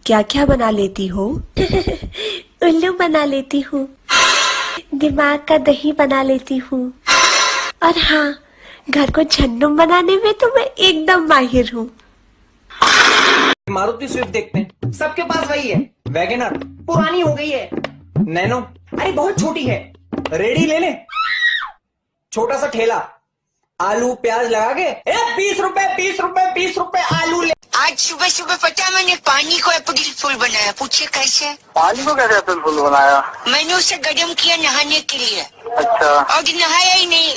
क्या क्या बना लेती हो? उल्लू बना लेती हूँ, दिमाग का दही बना लेती हूँ, और हाँ, घर को झन्नू बनाने में तो मैं एकदम माहिर हूँ। मारुति स्विफ्ट देखते हैं, सबके पास वही है। वैगनर पुरानी हो गई है। नैनो अरे बहुत छोटी है। रेडी ले ले, छोटा सा ठेला, आलू प्याज लगा के 20 रुपए 20 रुपए 20 रुपए आलू ले। आज सुबह सुबह पता है मैंने पानी को अप्रैल फूल बनाया। पूछिए कैसे? पानी को कैसे अप्रैल फूल बनाया? मैंने उसे गर्म किया नहाने के लिए। अच्छा। और नहाया ही नहीं।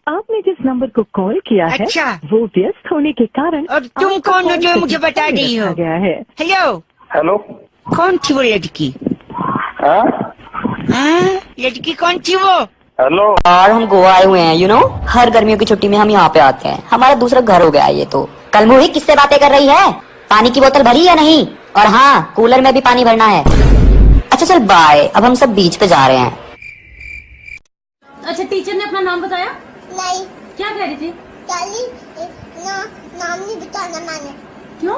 आपने जिस नंबर को कॉल किया है अच्छा, वो व्यस्त होने के कारण। और तुम कौन हो जो मुझे बता रही हो? गया है। हेलो, हेलो, कौन थी वो लड़की? हाँ? लड़की कौन थी वो? हेलो। और हम गोवा आए हुए हैं, यू नो, हर गर्मियों की छुट्टी में हम यहाँ पे आते हैं। हमारा दूसरा घर हो गया है ये तो। कल मुही किससे बातें कर रही है? पानी की बोतल भरी या नहीं? और हाँ, कूलर में भी पानी भरना है। अच्छा चल बाय, अब हम सब बीच पे जा रहे हैं। अच्छा, टीचर ने अपना नाम बताया? नहीं। क्या कह रही थी? नाम नहीं बताना मैंने।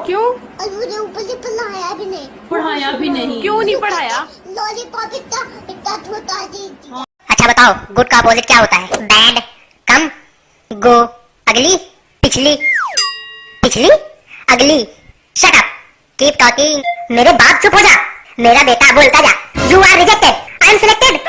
क्यों? और मुझे ऊपर से पढ़ाया भी नहीं। पढ़ाया भी नहीं? क्यों नहीं पढ़ाया? लॉलीपॉप इतना छोटा दी थी। अच्छा बताओ, गुड का अपोजिट क्या होता है? बैड, कम, गो, अगली, पिछली, पिछली, अगली। Shut up, keep talking. मेरे बाप चुप हो जा। मेरा बेटा बोलता जा। You are rejected, I am selected.